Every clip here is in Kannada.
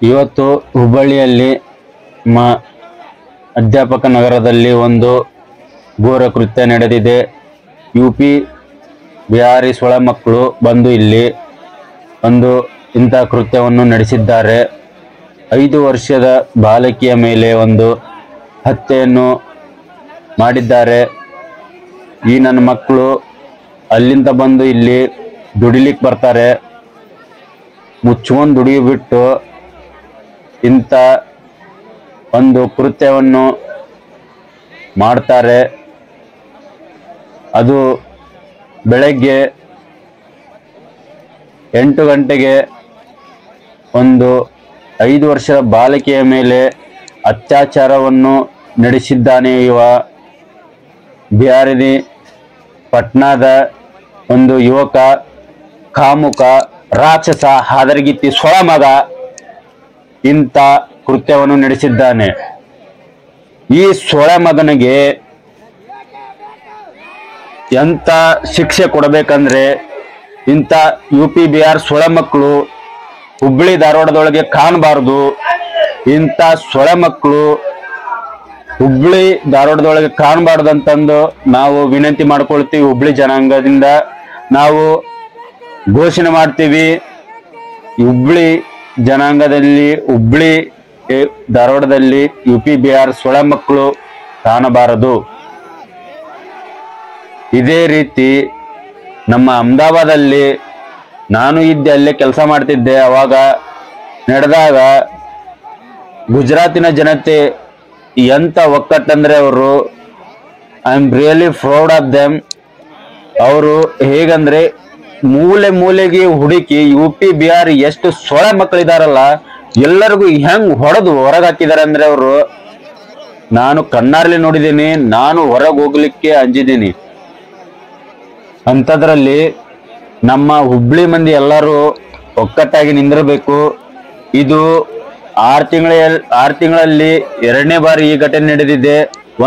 ಇವತ್ತು ಹುಬ್ಬಳ್ಳಿಯಲ್ಲಿ ಮ ಅಧ್ಯಾಪಕ ನಗರದಲ್ಲಿ ಒಂದು ಘೋರ ಕೃತ್ಯ ನಡೆದಿದೆ. ಯುಪಿ ಬಿಹಾರಿ ಸೊಳ ಮಕ್ಕಳು ಬಂದು ಇಲ್ಲಿ ಒಂದು ಇಂಥ ಕೃತ್ಯವನ್ನು ನಡೆಸಿದ್ದಾರೆ. 5 ವರ್ಷದ ಬಾಲಕಿಯ ಮೇಲೆ ಒಂದು ಹತ್ಯೆಯನ್ನು ಮಾಡಿದ್ದಾರೆ. ಈ ನನ್ನ ಮಕ್ಕಳು ಅಲ್ಲಿಂದ ಬಂದು ಇಲ್ಲಿ ದುಡಿಲಿಕ್ಕೆ ಬರ್ತಾರೆ. ಮುಚ್ಕೊಂಡು ದುಡಿಬಿಟ್ಟು ಇಂಥ ಒಂದು ಕೃತ್ಯವನ್ನು ಮಾಡ್ತಾರೆ. ಅದು ಬೆಳಗ್ಗೆ 8 ಗಂಟೆಗೆ ಒಂದು 5 ವರ್ಷದ ಬಾಲಕಿಯ ಮೇಲೆ ಅತ್ಯಾಚಾರವನ್ನು ನಡೆಸಿದ್ದಾನೆ. ಇವ ಬಿಹಾರಿ ಪಟ್ನಾದ ಒಂದು ಯುವಕ, ಕಾಮುಕ, ರಾಕ್ಷಸ, ಹಾದರಗಿತ್ತಿ ಸೊಳ ಮಗ ಇಂಥ ಕೃತ್ಯವನ್ನು ನಡೆಸಿದ್ದಾನೆ. ಈ ಸೊಳ ಮಗನಿಗೆ ಎಂಥ ಶಿಕ್ಷೆ ಕೊಡಬೇಕಂದ್ರೆ, ಇಂಥ ಯುಪಿ ಬಿಹಾರ್ ಸೊಳ ಮಕ್ಕಳು ಹುಬ್ಬಳ್ಳಿ ಧಾರವಾಡದೊಳಗೆ ಕಾಣಬಾರ್ದು. ಇಂಥ ಸೊಳ ಮಕ್ಕಳು ಹುಬ್ಬಳ್ಳಿ ಧಾರವಾಡದೊಳಗೆ ಕಾಣಬಾರ್ದು ಅಂತಂದು ನಾವು ವಿನಂತಿ ಮಾಡ್ಕೊಳ್ತೀವಿ. ಹುಬ್ಬಳ್ಳಿ ಜನಾಂಗದಿಂದ ನಾವು ಘೋಷಣೆ ಮಾಡ್ತೀವಿ. ಹುಬ್ಬಳ್ಳಿ ಜನಾಂಗದಲ್ಲಿ ಹುಬ್ಬಳ್ಳಿ ಧಾರವಾಡದಲ್ಲಿ ಯುಪಿ ಬಿಹಾರ್ ಸೊಳ ಮಕ್ಕಳು ಕಾಣಬಾರದು. ಇದೇ ರೀತಿ ನಮ್ಮ ಅಹಮದಾಬಾದಲ್ಲಿ ನಾನು ಇದ್ದೆ, ಅಲ್ಲೇ ಕೆಲಸ ಮಾಡ್ತಿದ್ದೆ. ಅವಾಗ ನಡೆದಾಗ ಗುಜರಾತಿನ ಜನತೆ ಎಂತ ಒಕ್ಕಟ್ಟಂದ್ರೆ ಅವರು, I am really proud of them. ಅವರು ಹೇಗಂದ್ರೆ ಮೂಲೆ ಮೂಲೆಗೆ ಹುಡುಕಿ ಯುಪಿ ಬಿಹಾರ್ ಎಷ್ಟು ಸೊಳ ಮಕ್ಕಳಿದಾರಲ್ಲ ಎಲ್ಲರಿಗೂ ಹೆಂಗ್ ಹೊಡೆದು ಹೊರಗೆ ಹಾಕಿದ್ದಾರೆ ಅಂದ್ರೆ ಅವರು, ನಾನು ಕಣ್ಣಾರ್ಲಿ ನೋಡಿದ್ದೀನಿ. ನಾನು ಹೊರಗೆ ಹೋಗ್ಲಿಕ್ಕೆ ಅಂಜಿದ್ದೀನಿ. ಅಂಥದ್ರಲ್ಲಿ ನಮ್ಮ ಹುಬ್ಬಳ್ಳಿ ಮಂದಿ ಎಲ್ಲರೂ ಒಕ್ಕಟ್ಟಾಗಿ ನಿಂದಿರಬೇಕು. ಇದು 6 ತಿಂಗಳಲ್ಲಿ 2ನೇ ಬಾರಿ ಈ ಘಟನೆ ನಡೆದಿದೆ.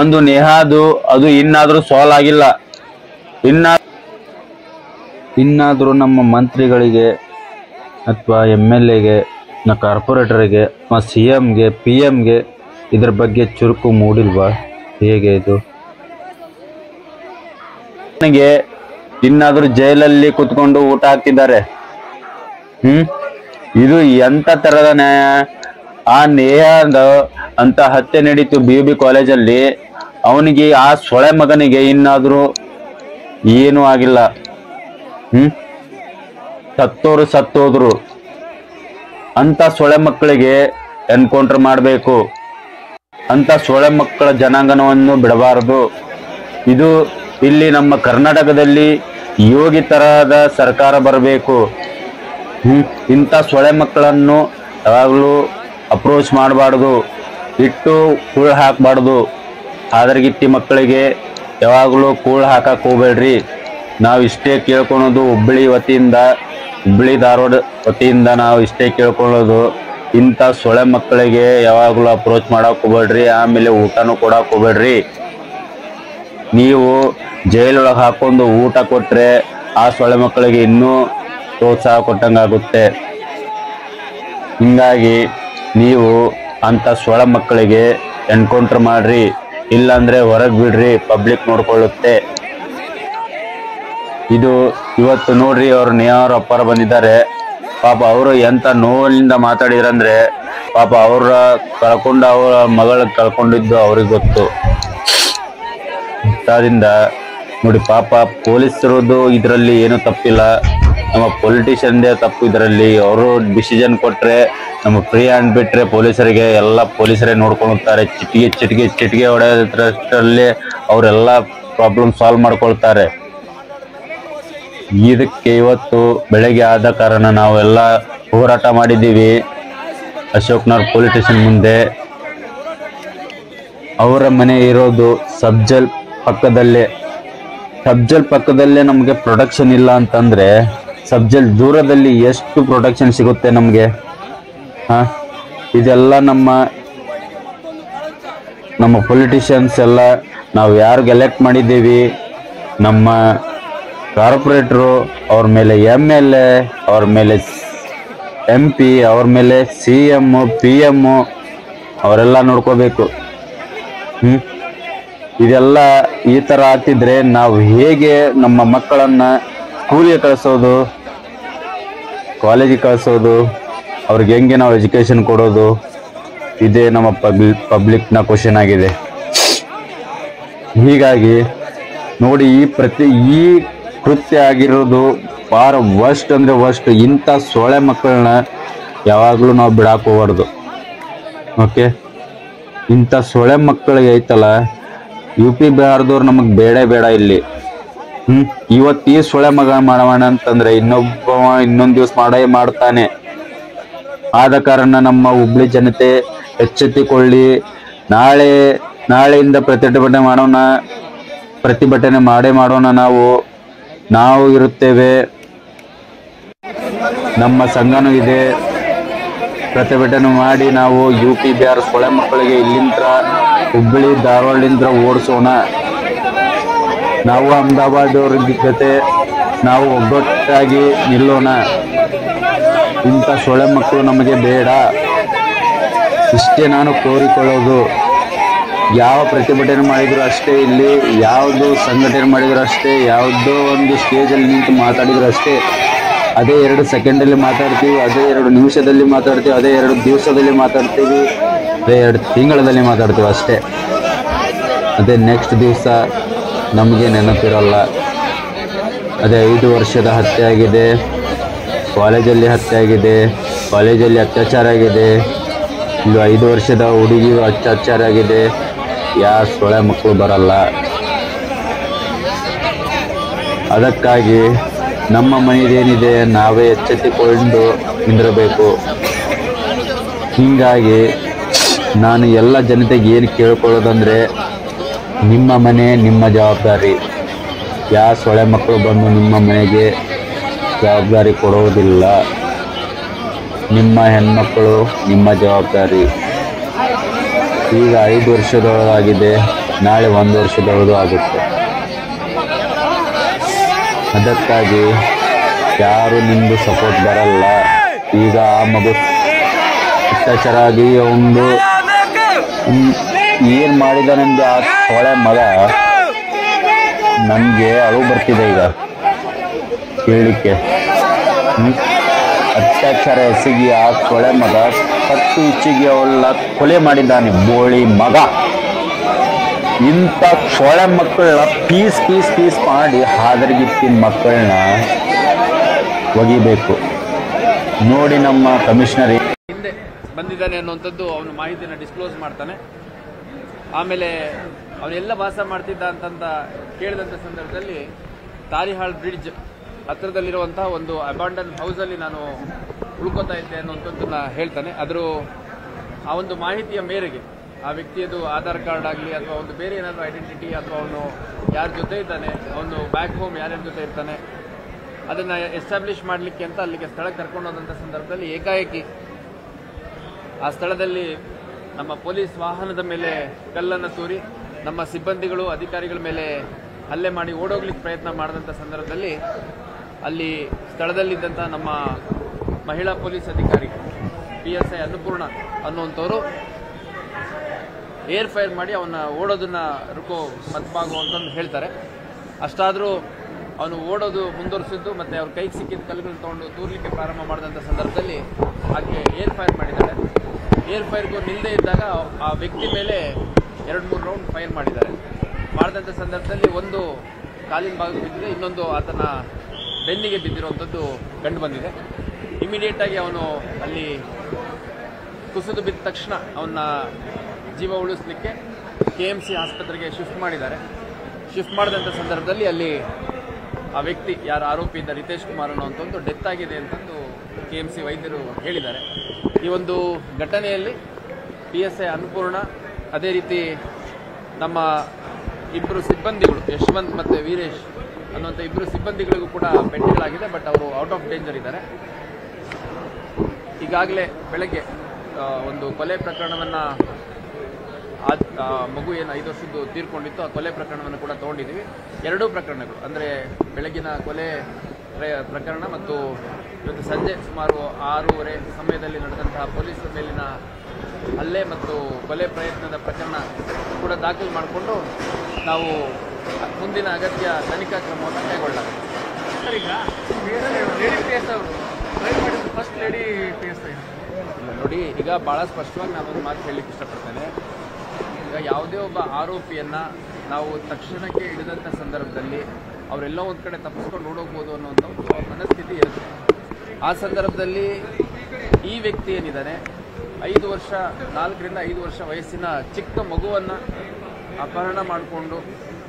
ಒಂದು ನೇಹಾದು, ಅದು ಇನ್ನಾದ್ರೂ ಸಾಲ್ವ್ ಆಗಿಲ್ಲ. ಇನ್ನಾದ್ರೂ ನಮ್ಮ ಮಂತ್ರಿಗಳಿಗೆ ಅಥವಾ MLAಗೆ, ಕಾರ್ಪೊರೇಟರ್ಗೆ, CMಗೆ, PMಗೆ ಇದ್ರ ಬಗ್ಗೆ ಚುರುಕು ಮೂಡಿಲ್ವಾ? ಹೇಗೆ ಇದು? ನನಗೆ ಇನ್ನಾದ್ರೂ ಜೈಲಲ್ಲಿ ಕುತ್ಕೊಂಡು ಊಟ ಹಾಕ್ತಿದ್ದಾರೆ. ಇದು ಎಂತ ತರದ ನ್ಯಾಯ? ಆ ನೇಹದ ಅಂತ ಹತ್ಯೆ ನಡೀತು BUB ಕಾಲೇಜಲ್ಲಿ. ಅವನಿಗೆ, ಆ ಸೊಳೆ ಮಗನಿಗೆ ಇನ್ನಾದ್ರೂ ಏನೂ ಆಗಿಲ್ಲ. ಸತ್ತೋರು ಸತ್ತೋದ್ರು. ಅಂತ ಸೊಳೆ ಮಕ್ಕಳಿಗೆ ಎನ್ಕೌಂಟರ್ ಮಾಡಬೇಕು. ಅಂತ ಸೊಳೆ ಮಕ್ಕಳ ಜನಾಂಗನವನ್ನು ಬಿಡಬಾರದು. ಇದು ಇಲ್ಲಿ ನಮ್ಮ ಕರ್ನಾಟಕದಲ್ಲಿ ಯೋಗಿ ತರಹದ ಸರ್ಕಾರ ಬರಬೇಕು. ಇಂಥ ಸೊಳೆ ಮಕ್ಕಳನ್ನು ಯಾವಾಗಲೂ ಅಪ್ರೋಚ್ ಮಾಡಬಾರ್ದು, ಇಟ್ಟು ಕೂಳು ಹಾಕಬಾರ್ದು. ಹಾದರಗಿತ್ತಿ ಮಕ್ಕಳಿಗೆ ಯಾವಾಗಲೂ ಕೂಳು ಹಾಕಕ್ಕೆ ಹೋಗ್ಬೇಡ್ರಿ. ನಾವು ಇಷ್ಟೇ ಕೇಳ್ಕೊಳೋದು ಹುಬ್ಬಳ್ಳಿ ವತಿಯಿಂದ, ಹುಬ್ಬಳ್ಳಿ ಧಾರವಾಡ ವತಿಯಿಂದ ನಾವು ಇಷ್ಟೇ ಕೇಳ್ಕೊಳ್ಳೋದು, ಇಂಥ ಸೊಳೆ ಮಕ್ಕಳಿಗೆ ಯಾವಾಗಲೂ ಅಪ್ರೋಚ್ ಮಾಡಕ್ಕೆ ಹೋಗ್ಬೇಡ್ರಿ. ಆಮೇಲೆ ಊಟನೂ ಕೊಡಕ್ಕೆ ಹೋಗ್ಬೇಡ್ರಿ. ನೀವು ಜೈಲೊಳಗೆ ಹಾಕೊಂಡು ಊಟ ಕೊಟ್ಟರೆ ಆ ಸೊಳೆ ಮಕ್ಕಳಿಗೆ ಇನ್ನೂ ಪ್ರೋತ್ಸಾಹ ಕೊಟ್ಟಂಗಾಗುತ್ತೆ. ಹಿಂಗಾಗಿ ನೀವು ಅಂಥ ಸೊಳೆ ಮಕ್ಕಳಿಗೆ ಎನ್ಕೌಂಟರ್ ಮಾಡ್ರಿ, ಇಲ್ಲಾಂದ್ರೆ ಹೊರಗೆ ಬಿಡ್ರಿ, ಪಬ್ಲಿಕ್ ನೋಡ್ಕೊಳ್ಳುತ್ತೆ. ಇದು ಇವತ್ತು ನೋಡ್ರಿ, ಅವ್ರು ನೇಹವ್ರ ಅಪ್ಪಾರ ಬಂದಿದ್ದಾರೆ. ಪಾಪ ಅವರು ಎಂತ ನೋವಿನಿಂದ ಮಾತಾಡಿದ್ರಂದ್ರೆ, ಪಾಪ ಅವ್ರ ಕಳ್ಕೊಂಡು, ಅವರ ಮಗಳ ಕಳ್ಕೊಂಡಿದ್ದು ಅವ್ರಿಗೆ ಗೊತ್ತು. ಅದರಿಂದ ನೋಡಿ, ಪಾಪ ಪೊಲೀಸರದು ಇದರಲ್ಲಿ ಏನು ತಪ್ಪಿಲ್ಲ, ನಮ್ಮ ಪೊಲಿಟಿಷಿಯನ್ದೇ ತಪ್ಪು ಇದರಲ್ಲಿ. ಅವರು ಡಿಸಿಷನ್ ಕೊಟ್ರೆ, ನಮ್ಮ ಫ್ರೀ ಹ್ಯಾಂಡ್ ಬಿಟ್ರೆ ಪೊಲೀಸರಿಗೆ ಎಲ್ಲ ಪೊಲೀಸರೇ ನೋಡ್ಕೊಳ್ತಾರೆ. ಚಿಟಿಕೆ ಹೊಡೆಯೋದ್ರಲ್ಲಿ ಅವರೆಲ್ಲ ಪ್ರಾಬ್ಲಮ್ ಸಾಲ್ವ್ ಮಾಡ್ಕೊಳ್ತಾರೆ. ಇದಕ್ಕೆ ಇವತ್ತು ಬೆಳಗ್ಗೆ ಆದ ಕಾರಣ ನಾವೆಲ್ಲ ಹೋರಾಟ ಮಾಡಿದ್ದೀವಿ ಅಶೋಕ್ನಗರ್ ಪೊಲೀಸ್ ಸ್ಟೇಷನ್ ಮುಂದೆ. ಅವರ ಮನೆ ಇರೋದು ಸಬ್ಜಲ್ ಪಕ್ಕದಲ್ಲೇ ನಮಗೆ ಪ್ರೊಟೆಕ್ಷನ್ ಇಲ್ಲ ಅಂತಂದ್ರೆ, ಸಬ್ಜಲ್ ದೂರದಲ್ಲಿ ಎಷ್ಟು ಪ್ರೊಟೆಕ್ಷನ್ ಸಿಗುತ್ತೆ ನಮಗೆ? ಇದೆಲ್ಲ ನಮ್ಮ ಪೊಲಿಟಿಷಿಯನ್ಸ್ ಎಲ್ಲ ನಾವು ಯಾರಿಗೆ ಎಲೆಕ್ಟ್ ಮಾಡಿದ್ದೀವಿ, ನಮ್ಮ ಕಾರ್ಪೊರೇಟ್ರು, ಅವ್ರ ಮೇಲೆ MLA, ಅವ್ರ ಮೇಲೆ MP, ಅವ್ರ ಮೇಲೆ CM, PM ಅವರೆಲ್ಲ ನೋಡ್ಕೋಬೇಕು. ಇದೆಲ್ಲ ಈ ಥರ ಆಗ್ತಿದ್ರೆ ನಾವು ಹೇಗೆ ನಮ್ಮ ಮಕ್ಕಳನ್ನ ಸ್ಕೂಲಿಗೆ ಕಳಿಸೋದು, ಕಾಲೇಜಿಗೆ ಕಳಿಸೋದು, ಅವ್ರಿಗೆ ಹೆಂಗೆ ನಾವು ಎಜುಕೇಶನ್ ಕೊಡೋದು? ಇದೇ ನಮ್ಮ ಪಬ್ಲಿಕ್ನ ಕ್ವಶನ್ ಆಗಿದೆ. ಹೀಗಾಗಿ ನೋಡಿ, ಈ ಕೃತ್ಯ ಆಗಿರೋದು ಭಾಳ ವರ್ಸ್ಟ್ ಅಂದರೆ ವರ್ಸ್ಟ್. ಇಂಥ ಸೊಳ್ಳೆ ಮಕ್ಕಳನ್ನ ಯಾವಾಗಲೂ ನಾವು ಬಿಡಾಕ್ ಹೋಗ್ಬಾರ್ದು. ಓಕೆ, ಇಂಥ ಸೊಳ್ಳೆ ಮಕ್ಕಳಿಗೆ ಐತಲ್ಲ, UP ಬಿಹಾರದವ್ರು ನಮಗೆ ಬೇಡ ಇಲ್ಲಿ. ಇವತ್ತು ಈ ಸೊಳ್ಳೆ ಮಗ ಮಾಡೋಣ ಅಂತಂದ್ರೆ ಇನ್ನೊಂದು ದಿವಸ ಮಾಡ್ತಾನೆ. ಆದ ಕಾರಣ ನಮ್ಮ ಹುಬ್ಳಿ ಜನತೆ ಎಚ್ಚೆತ್ತುಕೊಳ್ಳಿ. ನಾಳೆಯಿಂದ ಪ್ರತಿಭಟನೆ ಮಾಡೋಣ. ನಾವು ಇರುತ್ತೇವೆ, ನಮ್ಮ ಸಂಘನೂ ಇದೆ. ಪ್ರತಿಭಟನೆ ಮಾಡಿ ನಾವು UP ಬಿಹಾರ ಸೊಳ್ಳೆ ಮಕ್ಕಳಿಗೆ ಇಲ್ಲಿಂದ ಹುಬ್ಬಳ್ಳಿ ಧಾರವಾಡದಿಂದ ಓಡಿಸೋಣ. ನಾವು ಅಹಮದಾಬಾದ್ ಅವ್ರ ಜೊತೆ ನಾವು ಒಗ್ಗಟ್ಟಾಗಿ ನಿಲ್ಲೋಣ. ಇಂಥ ಸೊಳ್ಳೆ ಮಕ್ಕಳು ನಮಗೆ ಬೇಡ. ಇಷ್ಟೇ ನಾನು ಕೋರಿಕೊಳ್ಳೋದು. ಯಾವ ಪ್ರತಿಭಟನೆ ಮಾಡಿದ್ರು ಅಷ್ಟೇ, ಇಲ್ಲಿ ಯಾವುದು ಸಂಘಟನೆ ಮಾಡಿದ್ರು ಅಷ್ಟೇ, ಯಾವುದೋ ಒಂದು ಸ್ಟೇಜಲ್ಲಿ ನಿಂತು ಮಾತಾಡಿದ್ರು ಅಷ್ಟೇ, ಅದೇ 2 ಸೆಕೆಂಡಲ್ಲಿ ಮಾತಾಡ್ತೀವಿ, ಅದೇ 2 ನಿಮಿಷದಲ್ಲಿ ಮಾತಾಡ್ತೀವಿ, ಅದೇ 2 ದಿವಸದಲ್ಲಿ ಮಾತಾಡ್ತೀವಿ, ಅದೇ 2 ತಿಂಗಳಲ್ಲಿ ಮಾತಾಡ್ತೀವಿ ಅಷ್ಟೇ. ಅದೇ ನೆಕ್ಸ್ಟ್ ದಿವಸ ನಮಗೆ ನೆನಪಿರಲ್ಲ. ಅದೇ 5 ವರ್ಷದ ಹತ್ಯೆ ಆಗಿದೆ, ಕಾಲೇಜಲ್ಲಿ ಹತ್ಯೆ ಆಗಿದೆ, ಕಾಲೇಜಲ್ಲಿ ಅತ್ಯಾಚಾರ ಆಗಿದೆ, ಇಲ್ಲಿ 5 ವರ್ಷದ ಹುಡುಗಿ ಅತ್ಯಾಚಾರ ಆಗಿದೆ. ಯಾರ ಸೊಳ್ಳೆ ಮಕ್ಕಳು ಬರಲ್ಲ. ಅದಕ್ಕಾಗಿ ನಮ್ಮ ಮನೆಯದೇನಿದೆ ನಾವೇ ಎಚ್ಚೆತ್ತುಕೊಂಡು ನಿಂದಿರಬೇಕು. ಹೀಗಾಗಿ ನಾನು ಎಲ್ಲ ಜನತೆಗೆ ಏನು ಕೇಳ್ಕೊಳ್ಳೋದಂದರೆ, ನಿಮ್ಮ ಮನೆ ನಿಮ್ಮ ಜವಾಬ್ದಾರಿ. ಯಾವ ಸೊಳ್ಳೆ ಮಕ್ಕಳು ಬಂದು ನಿಮ್ಮ ಮನೆಗೆ ಜವಾಬ್ದಾರಿ ಕೊಡುವುದಿಲ್ಲ. ನಿಮ್ಮ ಹೆಣ್ಮಕ್ಕಳು ನಿಮ್ಮ ಜವಾಬ್ದಾರಿ. ಈಗ 5 ವರ್ಷದೊಳಗಾಗಿದೆ, ನಾಳೆ 1 ವರ್ಷದೊಳಗೂ ಆಗುತ್ತೆ. ಅದಕ್ಕಾಗಿ ಯಾರು ನಿಮ್ಮದು ಸಪೋರ್ಟ್ ಬರಲ್ಲ. ಈಗ ಆ ಮಗು ಅತ್ಯಾಚಾರ ಆಗಿ ಒಂದು ಏನು ಮಾಡಿದಾನೆಂದು ಆ ಸೊಳ್ಳೆ ಮಗ, ನನಗೆ ಅಳು ಬರ್ತಿದೆ ಈಗ ಕೇಳಲಿಕ್ಕೆ. ಅತ್ಯಾಚಾರ ಎಸಗಿ ಆ ಸೊಳ್ಳೆ ಮಗ ಕತ್ತು ಇಚ್ಚಿಗೆ ಅವಳ ಕೊಲೆ ಮಾಡಿದ್ದಾನೆ, ಬೋಳಿ ಮಗ. ಇಂಥ ಸೊಳ್ಳೆ ಮಕ್ಕಳನ್ನ ಪೀಸ್ ಮಾಡಿ ಹಾದರಗಿತ್ತಿನ ಮಕ್ಕಳನ್ನ ಒಗಿಬೇಕು. ನೋಡಿ, ನಮ್ಮ ಕಮಿಷನರ್ ಹಿಂದೆ ಬಂದಿದ್ದಾನೆ ಅನ್ನುವಂಥದ್ದು ಅವನು ಮಾಹಿತಿಯನ್ನು ಡಿಸ್ಕ್ಲೋಸ್ ಮಾಡ್ತಾನೆ. ಆಮೇಲೆ ಅವನೆಲ್ಲ ವಾಸ ಮಾಡ್ತಿದ್ದ ಅಂತಂತ ಕೇಳಿದಂಥ ಸಂದರ್ಭದಲ್ಲಿ ತಾರಿಹಾಳ್ ಬ್ರಿಡ್ಜ್ ಹತ್ತಿರದಲ್ಲಿರುವಂತಹ ಒಂದು ಅಬಾಂಡನ್ ಹೌಸಲ್ಲಿ ನಾನು ಉಳ್ಕೋತಾ ಇದ್ದೆ ಅನ್ನುವಂಥದ್ದನ್ನ ಹೇಳ್ತಾನೆ. ಆ ಒಂದು ಮಾಹಿತಿಯ ಮೇರೆಗೆ ಆ ವ್ಯಕ್ತಿಯದು ಆಧಾರ್ ಕಾರ್ಡ್ ಆಗಲಿ ಅಥವಾ ಒಂದು ಬೇರೆ ಏನಾದರೂ ಐಡೆಂಟಿಟಿ ಅಥವಾ ಅವನು ಯಾರ ಜೊತೆ ಇದ್ದಾನೆ, ಅವನು ಬ್ಯಾಕ್ ಹೋಮ್ ಯಾರ್ಯಾರ ಜೊತೆ ಇರ್ತಾನೆ, ಅದನ್ನು ಎಸ್ಟಾಬ್ಲಿಷ್ ಮಾಡಲಿಕ್ಕೆ ಅಂತ ಅಲ್ಲಿಗೆ ಸ್ಥಳಕ್ಕೆ ಕರ್ಕೊಂಡು ಹೋದಂಥ ಸಂದರ್ಭದಲ್ಲಿ ಏಕಾಏಕಿ ಆ ಸ್ಥಳದಲ್ಲಿ ನಮ್ಮ ಪೊಲೀಸ್ ವಾಹನದ ಮೇಲೆ ಕಲ್ಲನ್ನು ತೂರಿ ನಮ್ಮ ಸಿಬ್ಬಂದಿಗಳು ಅಧಿಕಾರಿಗಳ ಮೇಲೆ ಹಲ್ಲೆ ಮಾಡಿ ಓಡೋಗ್ಲಿಕ್ಕೆ ಪ್ರಯತ್ನ ಮಾಡಿದಂಥ ಸಂದರ್ಭದಲ್ಲಿ ಅಲ್ಲಿ ಸ್ಥಳದಲ್ಲಿದ್ದಂಥ ನಮ್ಮ ಮಹಿಳಾ ಪೊಲೀಸ್ ಅಧಿಕಾರಿ PSI ಅನ್ನಪೂರ್ಣ ಅನ್ನುವಂಥವರು ಏರ್ ಫೈರ್ ಮಾಡಿ ಅವನ್ನ ಓಡೋದನ್ನ ರುಕೋ ಮತ್ಬಾಗು ಅಂತಂದು ಹೇಳ್ತಾರೆ. ಅಷ್ಟಾದರೂ ಅವನು ಓಡೋದು ಮುಂದುವರಿಸಿದ್ದು ಮತ್ತು ಅವ್ರ ಕೈಗೆ ಸಿಕ್ಕಿದ ಕಲ್ಲುಗಳನ್ನು ತೊಗೊಂಡು ತೂರ್ಲಿಕ್ಕೆ ಪ್ರಾರಂಭ ಮಾಡಿದಂಥ ಸಂದರ್ಭದಲ್ಲಿ ಆಕೆ ಏರ್ ಫೈರ್ ಮಾಡಿದ್ದಾರೆ. ಏರ್ ಫೈರ್ಗೂ ನಿಲ್ಲದೇ ಇದ್ದಾಗ ಆ ವ್ಯಕ್ತಿ ಮೇಲೆ 2-3 ರೌಂಡ್ ಫೈರ್ ಮಾಡಿದಂಥ ಸಂದರ್ಭದಲ್ಲಿ ಒಂದು ಕಾಲಿನ ಭಾಗಕ್ಕೆ ಬಿದ್ದಿದೆ, ಇನ್ನೊಂದು ಆತನ ಬೆನ್ನಿಗೆ ಬಿದ್ದಿರುವಂಥದ್ದು ಕಂಡು ಬಂದಿದೆ. ಇಮಿಡಿಯೇಟಾಗಿ ಅವನು ಅಲ್ಲಿ ಕುಸಿದು ಬಿದ್ದ ತಕ್ಷಣ ಅವನ್ನ ಜೀವ ಉಳಿಸಲಿಕ್ಕೆ KMC ಆಸ್ಪತ್ರೆಗೆ ಶಿಫ್ಟ್ ಮಾಡಿದ್ದಾರೆ. ಶಿಫ್ಟ್ ಮಾಡಿದಂಥ ಸಂದರ್ಭದಲ್ಲಿ ಅಲ್ಲಿ ಆ ವ್ಯಕ್ತಿ ಯಾರು ಆರೋಪಿ ಇದ್ದ ರಿತೇಶ್ ಕುಮಾರ್ ಅನ್ನೋಂಥದ್ದು ಡೆತ್ ಆಗಿದೆ ಅಂತಂದು KMC ವೈದ್ಯರು ಹೇಳಿದ್ದಾರೆ. ಈ ಒಂದು ಘಟನೆಯಲ್ಲಿ PSI ಅನ್ನಪೂರ್ಣ, ಅದೇ ರೀತಿ ನಮ್ಮ ಇಬ್ಬರು ಸಿಬ್ಬಂದಿಗಳು ಯಶವಂತ್ ಮತ್ತು ವೀರೇಶ್ ಅನ್ನುವಂಥ ಇಬ್ಬರು ಸಿಬ್ಬಂದಿಗಳಿಗೂ ಕೂಡ ಪೆಟ್ಟುಗಳಾಗಿದೆ. ಬಟ್ ಅವರು ಔಟ್ ಆಫ್ ಡೇಂಜರ್ ಇದ್ದಾರೆ. ಈಗಾಗಲೇ ಬೆಳಗ್ಗೆ ಒಂದು ಕೊಲೆ ಪ್ರಕರಣವನ್ನು ಮಗು ಏನು 5 ವರ್ಷದ್ದು ತೀರ್ಕೊಂಡಿತ್ತು, ಆ ಕೊಲೆ ಪ್ರಕರಣವನ್ನು ಕೂಡ ತೊಗೊಂಡಿದ್ದೀವಿ. 2 ಪ್ರಕರಣಗಳು ಅಂದರೆ ಬೆಳಗಿನ ಕೊಲೆ ಪ್ರಕರಣ ಮತ್ತು ಇವತ್ತು ಸಂಜೆ ಸುಮಾರು 6:30 ಸಮಯದಲ್ಲಿ ನಡೆದಂತಹ ಪೊಲೀಸರ ಮೇಲಿನ ಹಲ್ಲೆ ಮತ್ತು ಕೊಲೆ ಪ್ರಯತ್ನದ ಪ್ರಕರಣ ಕೂಡ ದಾಖಲು ಮಾಡಿಕೊಂಡು ನಾವು ಮುಂದಿನ ಅಗತ್ಯ ತನಿಖಾ ಕ್ರಮವನ್ನು ಕೈಗೊಳ್ಳಲಾಗಿದೆ. ಸರ್, ಈಗ ಲೇಡಿ ಪಿ ಎಸ್ ಅವರು ಡ್ರೈವ್ ಮಾಡಿದ್ದು ಫಸ್ಟ್ ಲೇಡಿ ಪಿ ಎಸ್ ನೋಡಿ, ಈಗ ಭಾಳ ಸ್ಪಷ್ಟವಾಗಿ ನಾನೊಂದು ಮಾತು ಹೇಳಲಿಕ್ಕೆ ಇಷ್ಟಪಡ್ತೇನೆ. ಈಗ ಯಾವುದೇ ಒಬ್ಬ ಆರೋಪಿಯನ್ನು ನಾವು ತಕ್ಷಣಕ್ಕೆ ಹಿಡಿದಂಥ ಸಂದರ್ಭದಲ್ಲಿ ಅವರೆಲ್ಲ ಒಂದು ಕಡೆ ತಪ್ಪಿಸ್ಕೊಂಡು ಓಡೋಗ್ಬೋದು ಅನ್ನೋಂಥ ಒಂದು ಮನಸ್ಥಿತಿ ಇರುತ್ತೆ. ಆ ಸಂದರ್ಭದಲ್ಲಿ ಈ ವ್ಯಕ್ತಿ ಏನಿದ್ದಾನೆ 4 ರಿಂದ 5 ವರ್ಷ ವಯಸ್ಸಿನ ಚಿಕ್ಕ ಮಗುವನ್ನು ಅಪಹರಣ ಮಾಡಿಕೊಂಡು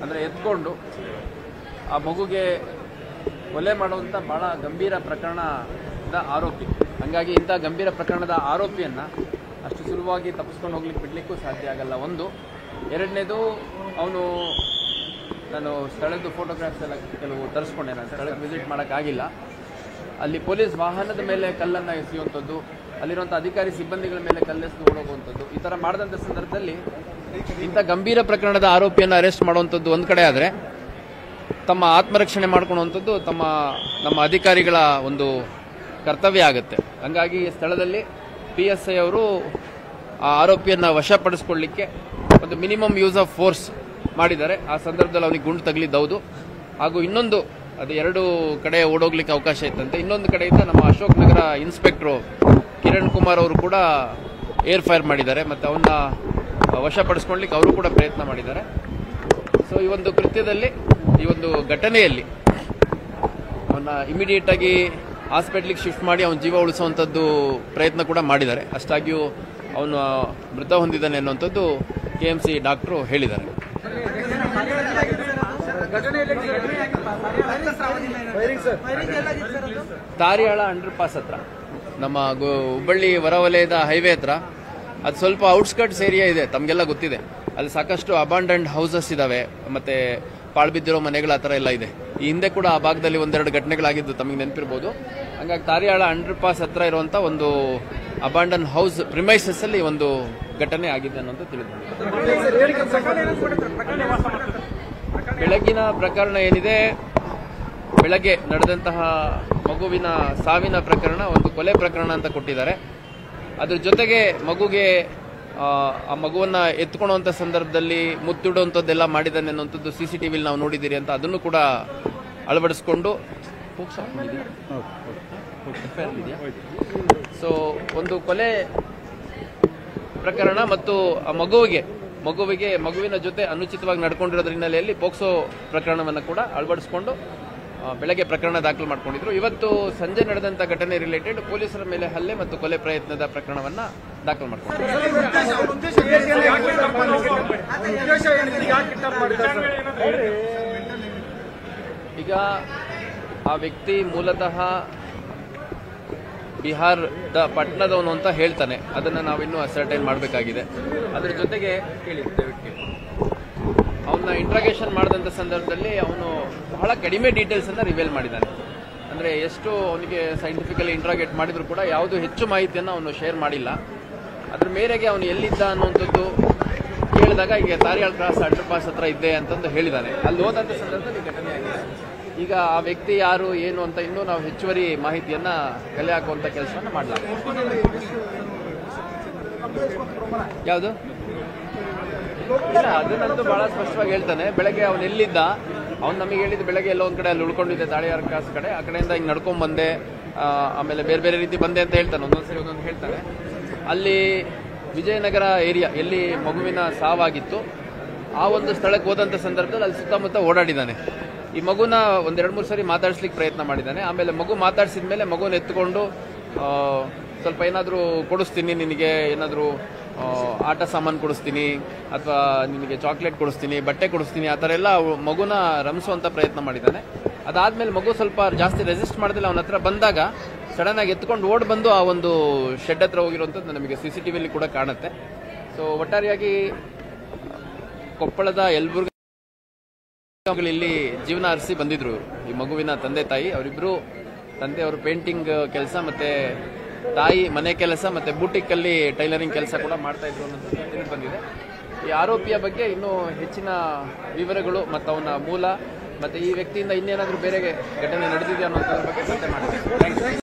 ಅಂದರೆ ಎತ್ಕೊಂಡು ಆ ಮಗುಗೆ ಕೊಲೆ ಮಾಡುವಂಥ ಭಾಳ ಗಂಭೀರ ಪ್ರಕರಣದ ಆರೋಪಿ. ಹಾಗಾಗಿ ಇಂಥ ಗಂಭೀರ ಪ್ರಕರಣದ ಆರೋಪಿಯನ್ನು ಅಷ್ಟು ಸುಲಭವಾಗಿ ತಪ್ಪಿಸ್ಕೊಂಡು ಹೋಗ್ಲಿಕ್ಕೆ ಬಿಡಲಿಕ್ಕೂ ಸಾಧ್ಯ ಆಗಲ್ಲ. ಒಂದು. ಎರಡನೇದು, ಅವನು ನಾನು ಸ್ಥಳದ್ದು ಫೋಟೋಗ್ರಾಫ್ಸ್ ಎಲ್ಲ ಕೆಲವು ತರಿಸ್ಕೊಂಡೆ. ನಾನು ಸ್ಥಳಕ್ಕೆ ವಿಸಿಟ್ ಮಾಡೋಕ್ಕಾಗಿಲ್ಲ. ಅಲ್ಲಿ ಪೊಲೀಸ್ ವಾಹನದ ಮೇಲೆ ಕಲ್ಲನ್ನು ಎಸೆಯುವಂಥದ್ದು, ಅಲ್ಲಿರುವಂಥ ಅಧಿಕಾರಿ ಸಿಬ್ಬಂದಿಗಳ ಮೇಲೆ ಕಲ್ಲೆಸೆದು ಓಡೋಗುವಂಥದ್ದು, ಈ ಥರ ಮಾಡಿದಂಥ ಸಂದರ್ಭದಲ್ಲಿ ಇಂಥ ಗಂಭೀರ ಪ್ರಕರಣದ ಆರೋಪಿಯನ್ನು ಅರೆಸ್ಟ್ ಮಾಡುವಂಥದ್ದು ಒಂದು ಕಡೆ ಆದರೆ, ತಮ್ಮ ಆತ್ಮರಕ್ಷಣೆ ಮಾಡ್ಕೊಳ್ಳುವಂಥದ್ದು ನಮ್ಮ ಅಧಿಕಾರಿಗಳ ಒಂದು ಕರ್ತವ್ಯ ಆಗುತ್ತೆ. ಹಾಗಾಗಿ ಸ್ಥಳದಲ್ಲಿ PSI ಅವರು ಆ ಆರೋಪಿಯನ್ನು ವಶಪಡಿಸ್ಕೊಳ್ಳಿಕ್ಕೆ ಒಂದು ಮಿನಿಮಮ್ ಯೂಸ್ ಆಫ್ ಫೋರ್ಸ್ ಮಾಡಿದ್ದಾರೆ. ಆ ಸಂದರ್ಭದಲ್ಲಿ ಅವನಿಗೆ ಗುಂಡು ತಗಲಿದ್ದೌದು. ಹಾಗೂ ಇನ್ನೊಂದು, ಅದು 2 ಕಡೆ ಓಡೋಗ್ಲಿಕ್ಕೆ ಅವಕಾಶ ಇತ್ತಂತೆ. ಇನ್ನೊಂದು ಕಡೆಯಿಂದ ನಮ್ಮ ಅಶೋಕ್ ನಗರ ಇನ್ಸ್ಪೆಕ್ಟ್ರು ಕಿರಣ್ ಕುಮಾರ್ ಅವರು ಕೂಡ ಏರ್ ಫೈರ್ ಮಾಡಿದ್ದಾರೆ ಮತ್ತು ಅವನ್ನ ವಶಪಡಿಸ್ಕೊಳ್ಳಿಕ್ಕೆ ಅವರು ಕೂಡ ಪ್ರಯತ್ನ ಮಾಡಿದ್ದಾರೆ. ಸೊ ಈ ಒಂದು ಕೃತ್ಯದಲ್ಲಿ, ಈ ಒಂದು ಘಟನೆಯಲ್ಲಿ ಅವನ್ನ ಇಮಿಡಿಯೇಟ್ ಆಗಿ ಹಾಸ್ಪಿಟ್ಲಿಗೆ ಶಿಫ್ಟ್ ಮಾಡಿ ಅವನ ಜೀವ ಉಳಿಸುವಂಥದ್ದು ಪ್ರಯತ್ನ ಕೂಡ ಮಾಡಿದ್ದಾರೆ. ಅಷ್ಟಾಗಿಯೂ ಅವನು ಮೃತ ಹೊಂದಿದ್ದಾನೆ ಅನ್ನುವಂಥದ್ದು KMC ಡಾಕ್ಟ್ರು ಹೇಳಿದ್ದಾರೆ. ತಾರಿಯಾಳ ಅಂಡರ್ ಪಾಸ್ ಹತ್ರ, ನಮ್ಮ ಹುಬ್ಬಳ್ಳಿ ಹೊರವಲಯದ ಹೈವೇ ಹತ್ರ, ಅದು ಸ್ವಲ್ಪ ಔಟ್ಸ್ಕರ್ಟ್ಸ್ ಏರಿಯಾ ಇದೆ, ತಮಗೆಲ್ಲ ಗೊತ್ತಿದೆ. ಅಲ್ಲಿ ಸಾಕಷ್ಟು ಅಬಾಂಡನ್ಡ್ ಹೌಸಸ್ ಇದಾವೆ, ಮತ್ತೆ ಪಾಳ್ಬಿದ್ದಿರೋ ಮನೆಗಳು ಆ ಥರ ಎಲ್ಲ ಇದೆ. ಈ ಹಿಂದೆ ಕೂಡ ಆ ಭಾಗದಲ್ಲಿ 1-2 ಘಟನೆಗಳಾಗಿದ್ದು ತಮಗೆ ನೆನಪಿರ್ಬೋದು. ಹಂಗಾಗಿ ತಾರಿಯಾಳ ಅಂಡರ್ ಪಾಸ್ ಹತ್ರ ಇರುವಂಥ ಒಂದು ಅಬಾಂಡನ್ ಹೌಸ್ ಪ್ರಿಮೈಸಸ್ ಅಲ್ಲಿ ಒಂದು ಘಟನೆ ಆಗಿದೆ ಅನ್ನೋದು ತಿಳಿದು. ಬೆಳಗಿನ ಪ್ರಕರಣ ಏನಿದೆ, ಬೆಳಗ್ಗೆ ನಡೆದಂತಹ ಮಗುವಿನ ಸಾವಿನ ಪ್ರಕರಣ ಒಂದು ಕೊಲೆ ಪ್ರಕರಣ ಅಂತ ಕೊಟ್ಟಿದ್ದಾರೆ. ಅದ್ರ ಜೊತೆಗೆ ಮಗುಗೆ ಆ ಮಗುವನ್ನ ಎತ್ಕೊಳ್ಳುವಂಥ ಸಂದರ್ಭದಲ್ಲಿ ಮುತ್ತಿಡುವಂಥದ್ದೆಲ್ಲ ಮಾಡಿದ್ದಾನೆ ಅನ್ನುವಂಥದ್ದು CCTVಲಿ ನಾವು ನೋಡಿದ್ದೀರಿ ಅಂತ ಅದನ್ನು ಕೂಡ ಅಳವಡಿಸ್ಕೊಂಡು ಸೊ ಒಂದು ಕೊಲೆ ಪ್ರಕರಣ ಮತ್ತು ಆ ಮಗುವಿನ ಜೊತೆ ಅನುಚಿತವಾಗಿ ನಡ್ಕೊಂಡಿರೋದ್ರ ಹಿನ್ನೆಲೆಯಲ್ಲಿ ಪೋಕ್ಸೋ ಪ್ರಕರಣವನ್ನು ಕೂಡ ಅಳವಡಿಸಿಕೊಂಡು ಬೆಳಗ್ಗೆ ಪ್ರಕರಣ ದಾಖಲು ಮಾಡಿಕೊಂಡಿದ್ರು. ಇವತ್ತು ಸಂಜೆ ನಡೆದಂಥ ಘಟನೆ ರಿಲೇಟೆಡ್ ಪೊಲೀಸರ ಮೇಲೆ ಹಲ್ಲೆ ಮತ್ತು ಕೊಲೆ ಪ್ರಯತ್ನದ ಪ್ರಕರಣವನ್ನು ದಾಖಲು ಮಾಡಿಕೊಂಡಿದ್ರು. ಈಗ ಆ ವ್ಯಕ್ತಿ ಮೂಲತಃ ಬಿಹಾರದ ಪಟ್ಟಣದವನು ಅಂತ ಹೇಳ್ತಾನೆ. ಅದನ್ನು ನಾವಿನ್ನೂ ಅಸರ್ಟೈನ್ ಮಾಡಬೇಕಾಗಿದೆ. ಅದರ ಜೊತೆಗೆ ಅವನ್ನ ಇಂಟ್ರಾಗೇಷನ್ ಮಾಡಿದಂಥ ಸಂದರ್ಭದಲ್ಲಿ ಅವನು ಬಹಳ ಕಡಿಮೆ ಡೀಟೇಲ್ಸನ್ನು ರಿವೀಲ್ ಮಾಡಿದ್ದಾನೆ. ಅಂದರೆ ಎಷ್ಟು ಅವನಿಗೆ ಸೈಂಟಿಫಿಕಲಿ ಇಂಟ್ರಾಗೇಟ್ ಮಾಡಿದ್ರು ಕೂಡ ಯಾವುದು ಹೆಚ್ಚು ಮಾಹಿತಿಯನ್ನು ಅವನು ಶೇರ್ ಮಾಡಿಲ್ಲ. ಅದ್ರ ಮೇರೆಗೆ ಅವನು ಎಲ್ಲಿದ್ದ ಅನ್ನುವಂಥದ್ದು ಕೇಳಿದಾಗ ಈಗ ತಾರಿಯಾಳ್ ಕ್ರಾಸ್ ಅಂಡರ್ ಪಾಸ್ ಹತ್ರ ಇದ್ದೆ ಅಂತಂದು ಹೇಳಿದ್ದಾನೆ. ಅಲ್ಲಿ ಹೋದಂಥ ಸಂದರ್ಭದಲ್ಲಿ ಘಟನೆ ಆಗಿದೆ. ಈಗ ಆ ವ್ಯಕ್ತಿ ಯಾರು ಏನು ಅಂತ ಇನ್ನೂ ನಾವು ಹೆಚ್ಚುವರಿ ಮಾಹಿತಿಯನ್ನು ಕಲೆ ಹಾಕುವಂಥ ಕೆಲಸವನ್ನು ಮಾಡಲಾಗಿದೆ. ಯಾವುದು ಇಲ್ಲ, ಅದನ್ನಂತೂ ಬಹಳ ಸ್ಪಷ್ಟವಾಗಿ ಹೇಳ್ತಾನೆ. ಬೆಳಗ್ಗೆ ಅವನು ಎಲ್ಲಿದ್ದ, ಅವ್ನು ನಮಗೆ ಹೇಳಿದ್ದು ಬೆಳಗ್ಗೆ ಎಲ್ಲೋ ಒಂದು ಕಡೆ ಅಲ್ಲಿ ಉಳ್ಕೊಂಡಿದ್ದೆ ತಾಳಿಯಾರ್ ಕ್ರಾಸ್ ಕಡೆ, ಆ ಕಡೆಯಿಂದ ಹಿಂಗೆ ನಡ್ಕೊಂಡ್ ಬಂದೆ, ಆಮೇಲೆ ಬೇರೆ ಬೇರೆ ರೀತಿ ಬಂದೆ ಅಂತ ಹೇಳ್ತಾನೆ. ಒಂದೊಂದ್ಸರಿ ಒಂದೊಂದು ಹೇಳ್ತಾನೆ. ಅಲ್ಲಿ ವಿಜಯನಗರ ಏರಿಯಾ ಎಲ್ಲಿ ಮಗುವಿನ ಸಾವಾಗಿತ್ತು ಆ ಒಂದು ಸ್ಥಳಕ್ಕೆ ಹೋದಂಥ ಸಂದರ್ಭದಲ್ಲಿ ಅಲ್ಲಿ ಸುತ್ತಮುತ್ತ ಓಡಾಡಿದ್ದಾನೆ. ಈ ಮಗುನ 1-2-3 ಸರಿ ಮಾತಾಡಿಸ್ಲಿಕ್ಕೆ ಪ್ರಯತ್ನ ಮಾಡಿದ್ದಾನೆ. ಆಮೇಲೆ ಮಗು ಮಾತಾಡಿಸಿದ ಮೇಲೆ ಮಗುನ ಎತ್ಕೊಂಡು ಸ್ವಲ್ಪ ಏನಾದರೂ ಕೊಡಿಸ್ತೀನಿ, ನಿನಗೆ ಏನಾದರೂ ಆಟ ಸಾಮಾನು ಕೊಡಿಸ್ತೀನಿ ಅಥವಾ ನಿನಗೆ ಚಾಕ್ಲೇಟ್ ಕೊಡಿಸ್ತೀನಿ, ಬಟ್ಟೆ ಕೊಡಿಸ್ತೀನಿ, ಆ ಥರ ಎಲ್ಲ ಮಗುನ ರಮಿಸುವಂಥ ಪ್ರಯತ್ನ ಮಾಡಿದ್ದಾನೆ. ಅದಾದಮೇಲೆ ಮಗು ಸ್ವಲ್ಪ ಜಾಸ್ತಿ ರೆಸಿಸ್ಟ್ ಮಾಡೋದಿಲ್ಲ. ಅವನ ಹತ್ರ ಬಂದಾಗ ಸಡನ್ ಆಗಿ ಎತ್ಕೊಂಡು ಓಡ್ ಬಂದು ಆ ಒಂದು ಶೆಡ್ ಹತ್ರ ಹೋಗಿರುವಂಥದ್ದು ನಮಗೆ CCTVಯಲ್ಲಿ ಕೂಡ ಕಾಣುತ್ತೆ. ಸೊ ಒಟ್ಟಾರೆಯಾಗಿ ಕೊಪ್ಪಳದ ಯಲಬುರ್ಗಾ ಇಲ್ಲಿ ಜೀವನ ಅರಸಿ ಬಂದಿದ್ರು ಈ ಮಗುವಿನ ತಂದೆ ತಾಯಿ. ಅವರಿಬ್ರು ತಂದೆ ಅವರು ಪೇಂಟಿಂಗ್ ಕೆಲಸ ಮತ್ತೆ ತಾಯಿ ಮನೆ ಕೆಲಸ ಮತ್ತೆ ಬೂಟಿಕ್ ಅಲ್ಲಿ ಟೈಲರಿಂಗ್ ಕೆಲಸ ಕೂಡ ಮಾಡ್ತಾ ಇದ್ರು ಅನ್ನೋದು ತಿಳಿದು ಬಂದಿದೆ. ಈ ಆರೋಪಿಯ ಬಗ್ಗೆ ಇನ್ನೂ ಹೆಚ್ಚಿನ ವಿವರಗಳು ಮತ್ತು ಅವನ ಮೂಲ ಮತ್ತೆ ಈ ವ್ಯಕ್ತಿಯಿಂದ ಇನ್ನೇನಾದ್ರೂ ಬೇರೆ ಘಟನೆ ನಡೆದಿದೆ ಅನ್ನೋದ್ರ ಬಗ್ಗೆ ಚರ್ಚೆ ಮಾಡ್ತೀವಿ.